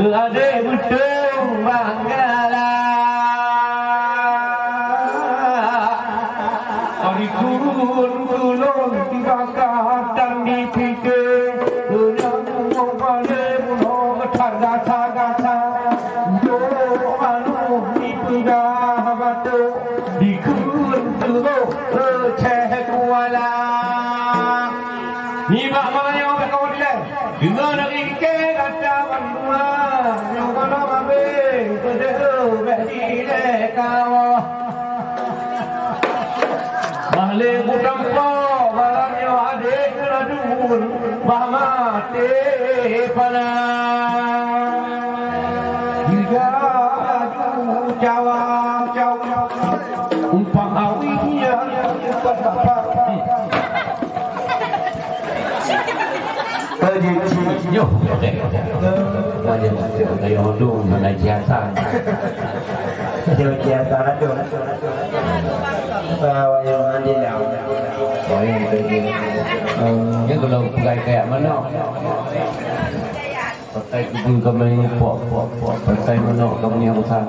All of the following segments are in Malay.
ada butung bangala Arikun tulung dibakar dan dipikir Ulang pada bunuh gata-gata Yo aluh dipidah batu Dikun tulung receh kuala Ni mak mamanya orang kawan dia Dengan lagi ke kata berdua Yang kalau mabing Kedua beri lekawah Mahli kutampo Malamnya adik keladun Bahmati pada Hingga aju jawab Umpang awinya Berdapat Yo, wajib kayak hodu mana jasa, jasa itu, wajib mandi lah, wajib begini. Ini kalau kayak mana? Pakai kubur kami pok, pakai mana kami yang besar.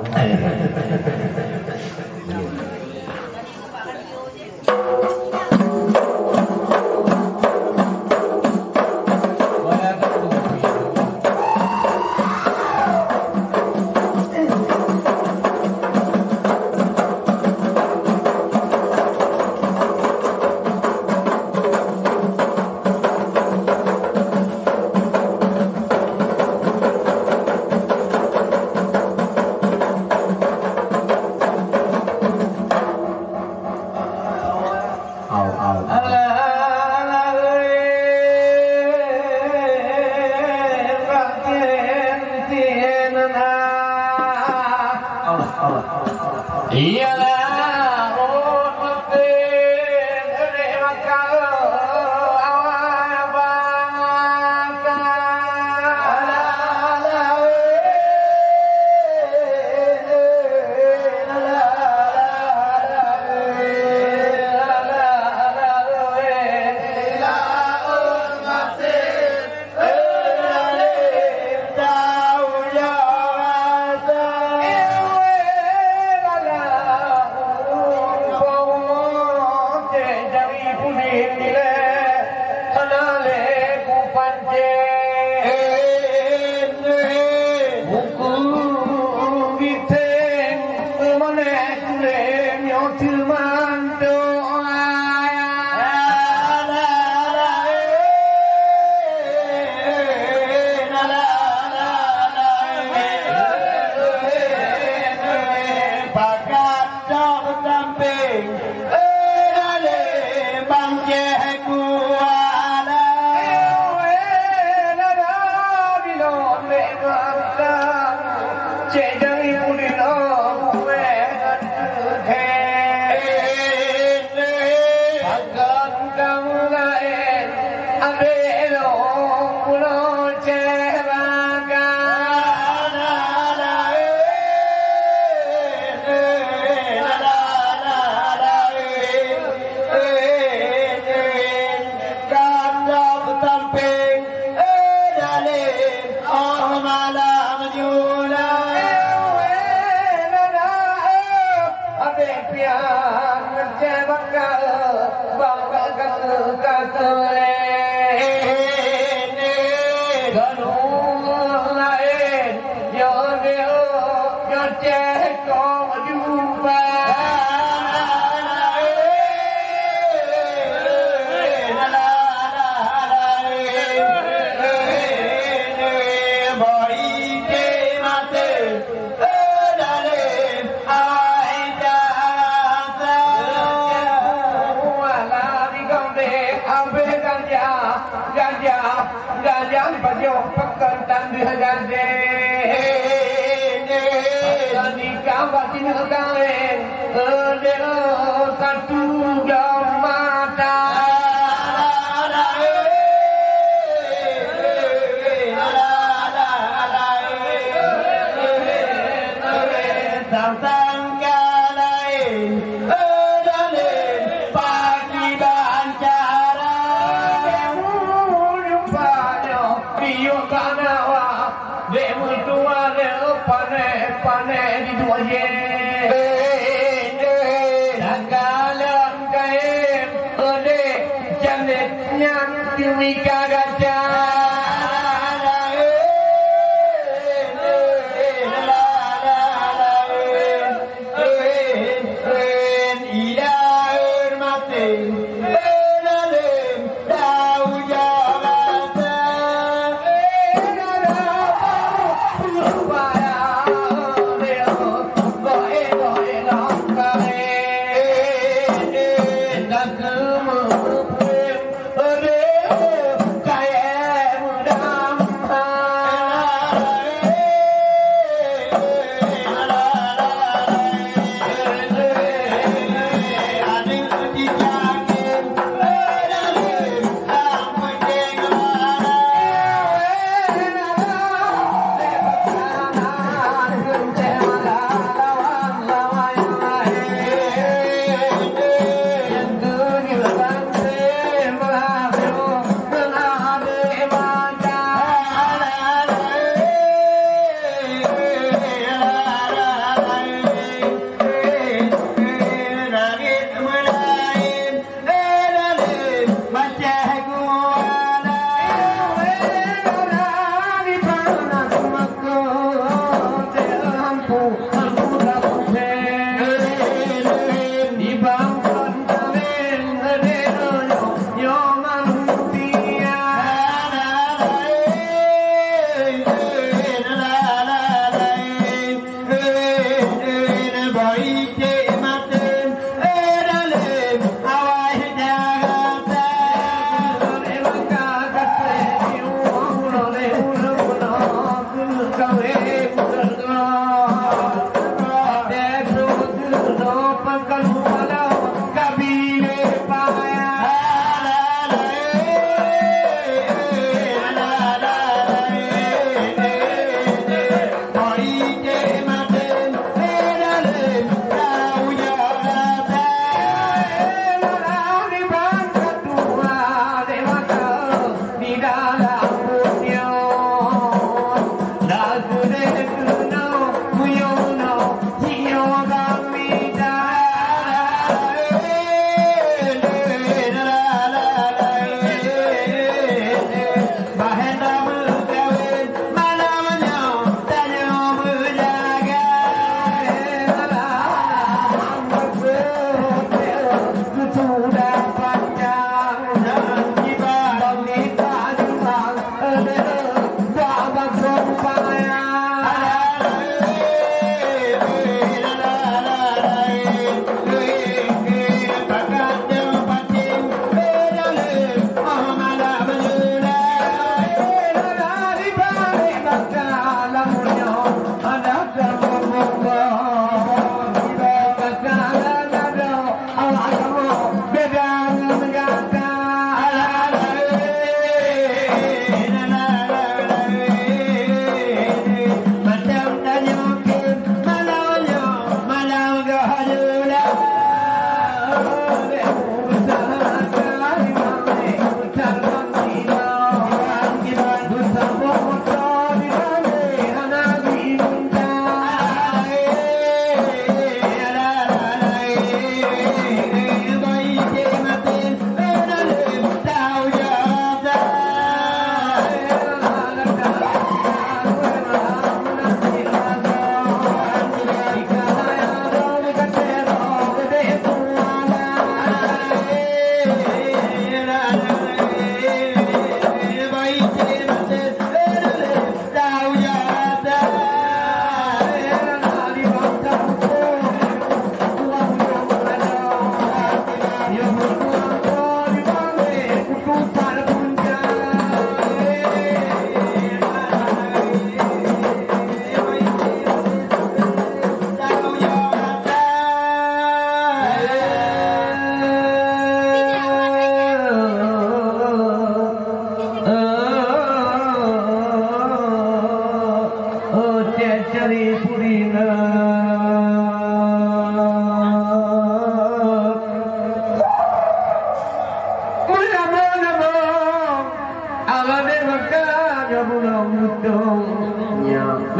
Dek mertua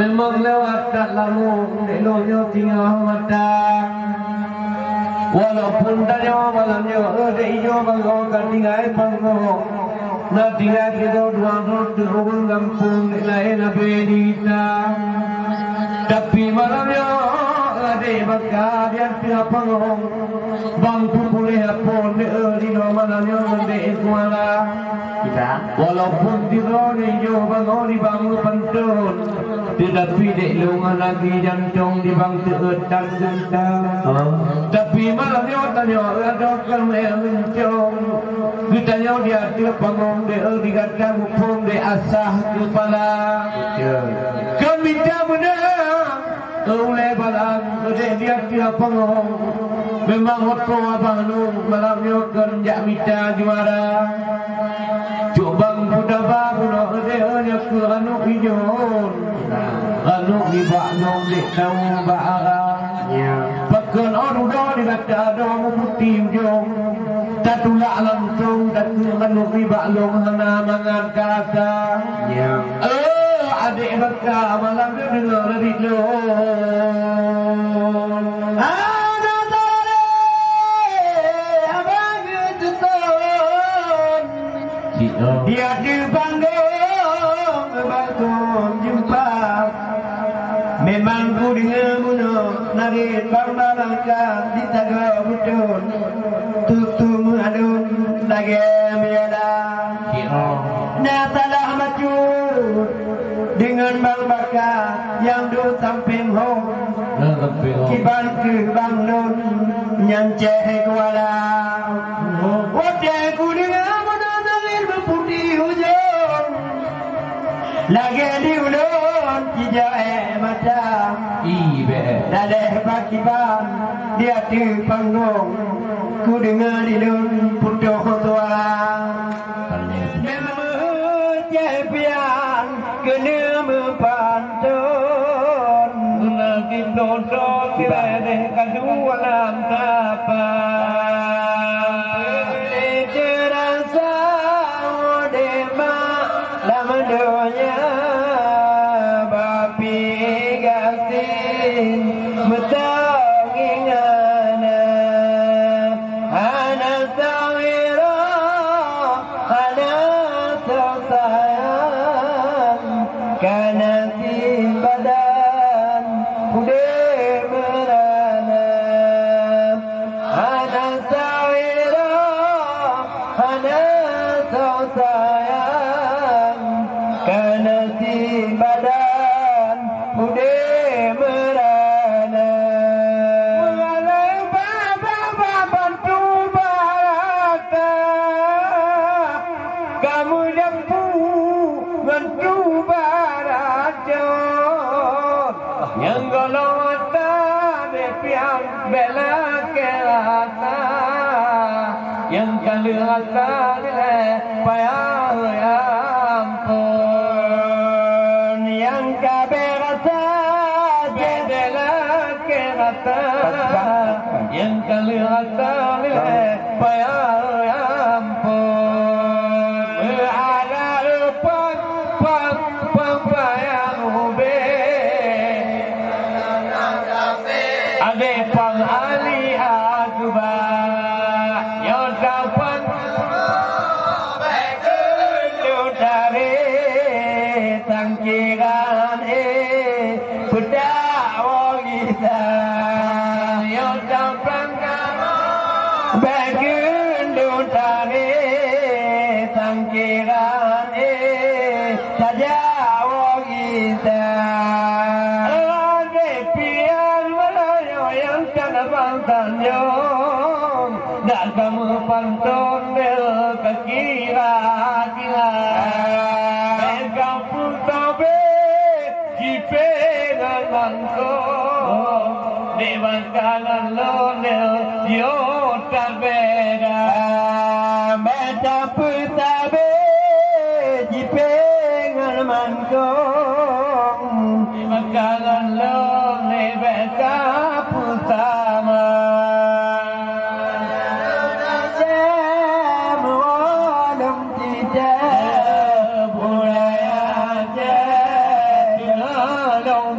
Memang lewat tak lalu delonyo tinggal mata. Walaupun tanya malamnya ada hijau bangau kan tinggal bangau. Nak tinggal kita dua turun kampung lain apa dita. Tapi malamnya ada bakal dia tidak bangau. Bangku boleh apa di malamnya ada kuala. Kita walaupun tidak hijau bangau di bangau pentun. Tetapi dek lungan lagi jantung di bangku dan gentang. Tapi malamnya tanya ada kerana mencong. Ditanya dia dia bangun dia dikata mumpung dia asah kepala. Kami tak menang. Oleh balang dia bangun. Memang waktu abang nung malamnya kerja minta juara. Cubang budak baru dia ke anu hijau. Anu di baknong dek tahu baara. Bakal orang dah dikata ada putih ujung. Tatulak langsung datang ribak long hana mangan kata. Adik bakal malam dia dengar dari long. Ada tadi abang itu ton. Dia di Bandung berbangun jumpa. Memang ku dengar bunuh narik bang balangka di tagar butun. Tutu mengadun lagi miada. Natalah maju dengan bang baka yang du samping hong. Kiban ke bang nun nyanceh kuala. Wadai ku dengar bunuh narik berputih hujung. Lagi di ulun hijau mata. Daleh bakiban dia di panggung. Ku dengar di lun putuh tua. Memang jepian kena mempantun. Nanti dodol kira kedua lam tapan. Terasa dema lama doanya. Yang kali rasa payah ampun. Yang kabe rasa jadilah kerata. Yang kali rasa payah ampun. Berada lepas payah ube. Ade pang ali akbar. Dan kamu pantun ke kira-kira kampung tabe jipe nganto di bangkalan lonel yo tabeda meta putabe jipe nganto di bangkalan lonel beta putama.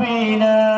Bina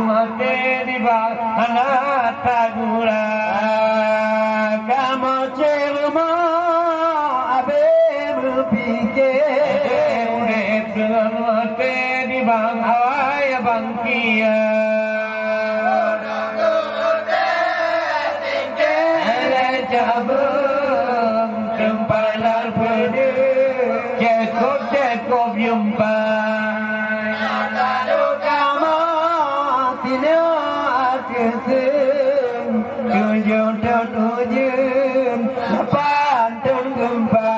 mate di bang anata gula kamu cermo abe berpikir urip dengan mate di bang awai bang kia jabung kempalar pede cekop yumpai lalu kamu tidak kesem tujuan tujuan pantun gempa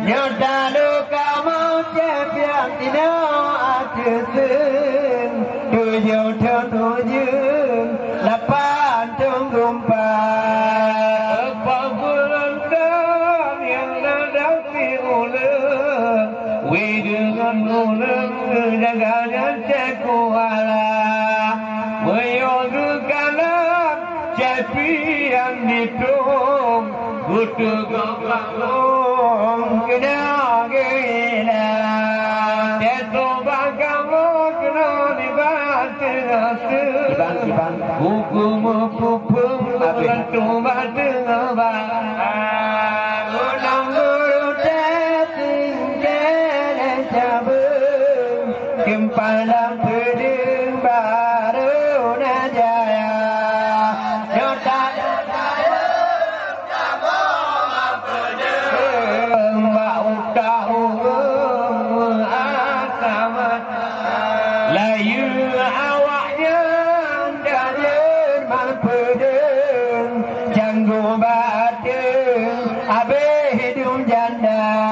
lalu kamu cepian tidak kesem tujuan tujuan pantun gempa jangan cekuala menyuruhkanlah cepian ditung kutu goplang kena gila teto bagamu kena dibantu hukum pupung tentu bantu Kempalang pedeng baru najaya nyotan kamu pedeng bau tahu asamat layu awaknya dan mal pedeng janggo batin abe hidung janda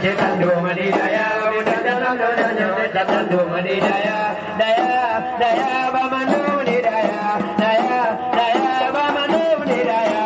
cetan do madidaya udah dalam dodanya cetan do madidaya daya bamanu madidaya daya bamanu madidaya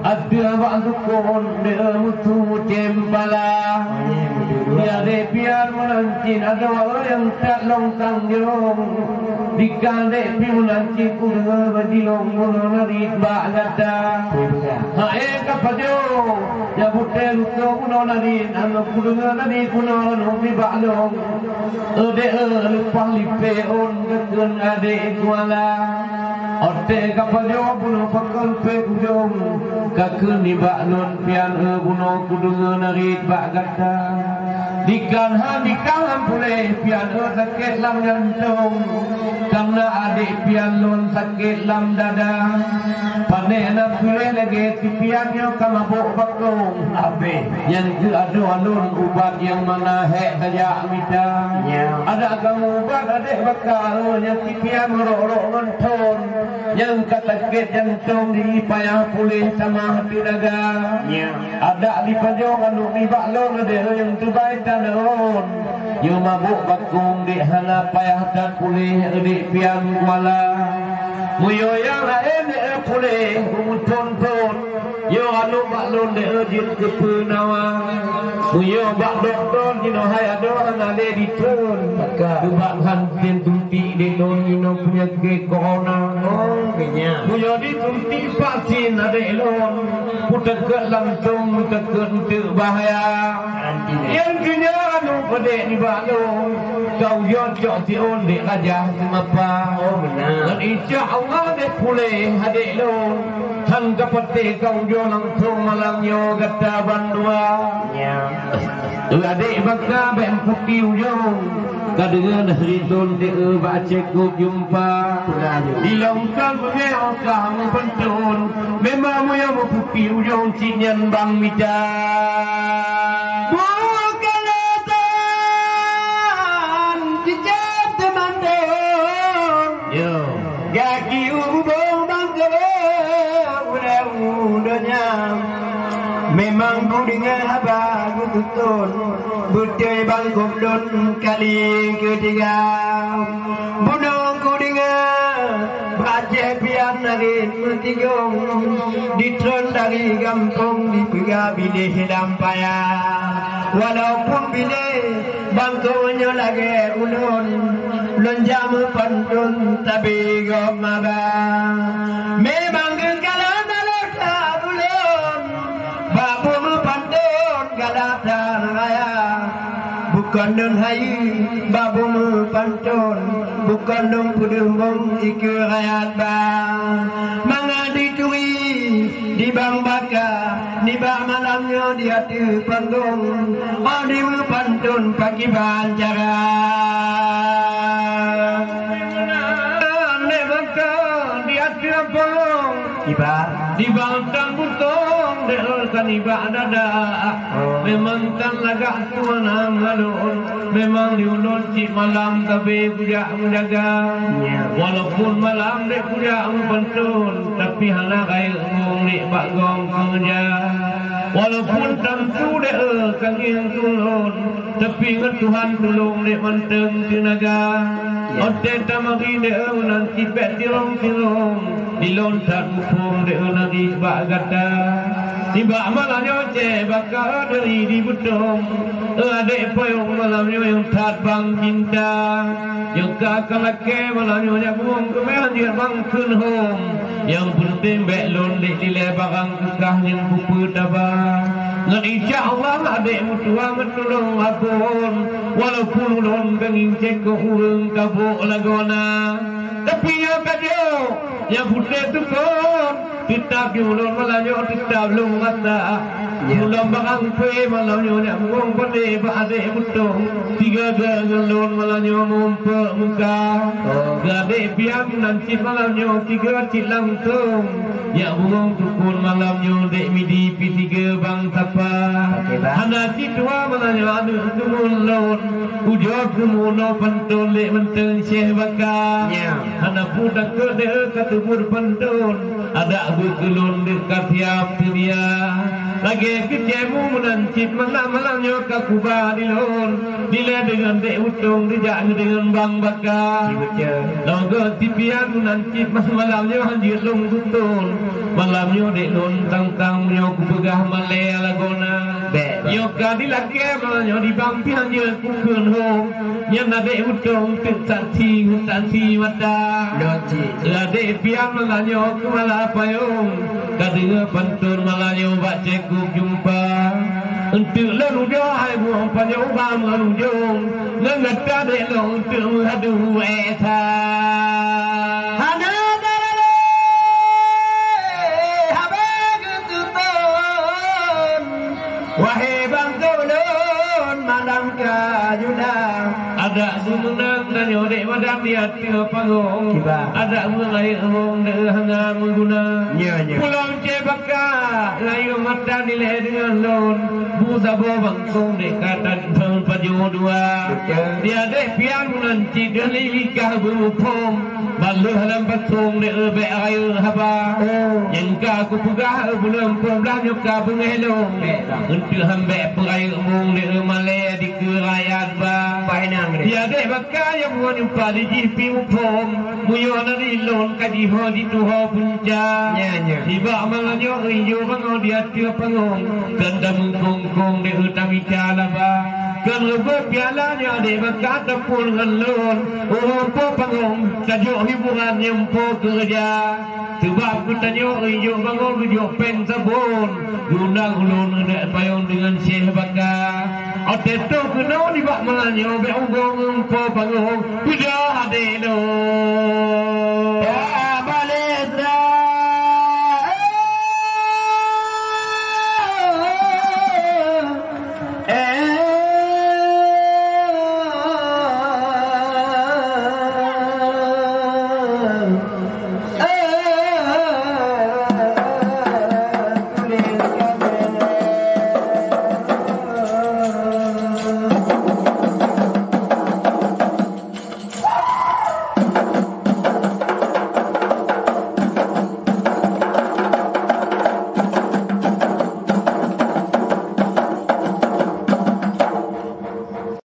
ada bangkon mutu cembala dia de biar menancin ada yang tak long tangjong dikande pi menancin kudu badilong monari bagada hae kapajo ya butel ko monari an kudu nari kuno no mi balong ode palipe on geun ade kuala ote kapajo buno pakon pe kujong kakuni baknon pian buno kudung narit bagata dikan dikalam pule pian sakit lam jantung karena adik pian lon sakit lam dada panena pule lagi pian yo kamabok bakong abe yang ke adu alun ubat yang mana hek saja mita ada kamu ubat adik bakal yang pian merok ngonton yang kata sakit jantung di payah pulih sama hati daga ada di pajongan di baklong ada yang terbaik tanahon yang mabuk bakung di hana payah dan pulih di piang kuala muyo yang lain pulih umuton-ton yo anu baklong di ejit kepenawa muyo bak doktor dino hai ado ngale ditun dubak hantin tumpi di non ino punya ke corona muyo ditumpi vaksin ada elon putek ke langsung putek ke untuk bahaya yang kena anu pada di balong kau yo jok si on di raja semapa dan insya-Allah de pulih hade elon han kapate kau yo langsung malam yo kata bandua adik baka ben putih yo kadengan ridon de baca ku jumpa dilongkan mengeokang pentun memang mo yang putih yo cinyan bang mita bukanatan dijat temandon yo gaki ubong bangke udah memang budingan abang tutun budaya bangkok don kali ketiga bunong kudingan baca pian narin mentigong ditron dari kampung di pega bile hilang payah walaupun bile bangkonya lagi ulun lonjam pantun tapi gom abang memang kekalan bukan dong hai babu pantun bukan dong pudembong ikut rakyat bang mangadi tui di bang baka di bang malamnya di hati panggung mau di pantun pagi bancara di hati panggung di bang di bantang butong deulkan ibadah memang tan lagak tuana ngalun memang diulun cik malam tapi puja menjaga walaupun malam dek puja mentun tapi hana kai ngong dek bagong kerja walaupun tamtu dek kangin tulun tapi ngan Tuhan tulung dek manteng tenaga oten tamagi dek nanti bet tilong dilon tak mupung dek nanti bagata tiba malamnya ce bakal dari di bedong adek payung malamnya yang tak bang cinta yang kakak laki malamnya buang kemehan dia bang kun hom yang penting belon di lebarang kekah yang buku tabah dan insya Allah adek mutua metulung apun walaupun ulun benging cek ke urung kabuk lagona tapi yang kajau yang putih tu kon kita ulun malamnya kita belum mata ulun barang pe malamnya buang pada adek mutung tiga galon malamnya mumpuk muka adek piang nanti malamnya tiga cilang tung ya buang tukun malamnya dek midi tiga bang tapa anak tua malamnya adu kemun ujok kemuno pantun lek menteng syekh baka anak budak kode katubur pantun ada berkelun dekat tiap dia lagi kecemu menancip malam-malamnya kakuba dilon dile dengan dek utung dijak dengan bang baka logo tipian menancip malam-malamnya hanjir long tutun malamnya dek lon tang-tangnya kupegah malaya lagona yoka dilaki malamnya di bangpi hanjir kukun hong yang dek utung tentati mata dek pian malamnya kumala payung kadang pantun malamnya baca jumpa untuk lalu jahai buang panjang ubah melujung nengata dek long untuk hadu eta hana darale habag tutun wahai bang kaulun malam kajuda ada sumenang dan yodek madam dia tiga panggung ada mulai hong hanga mengguna pulang cebaka layu mata nilai dengan lon busa bobang kong dekatan tahun paju dua dia dek pian menanci dan likah berupom balu halam patung dek be air haba yang ka aku pegah belum problem nyuka bengelong untuk hambe perai umum dek malay di kerajaan ba dia dek bakal yang buat jumpa di jipi upom muyo nari lon kaji ho di tuho punca tiba malanyo iyo bango dia tiap pangong kanda mengkongkong de utang bicara ba kan rebo pialanya de bakal tepun ngelon po pangong kajo hiburan yang po kerja sebab kutanyo iyo bango kujo pen sabun undang ulun de payung dengan syekh bakal oteto kuno di bak malanyo be ugong po pangong kuda ade lo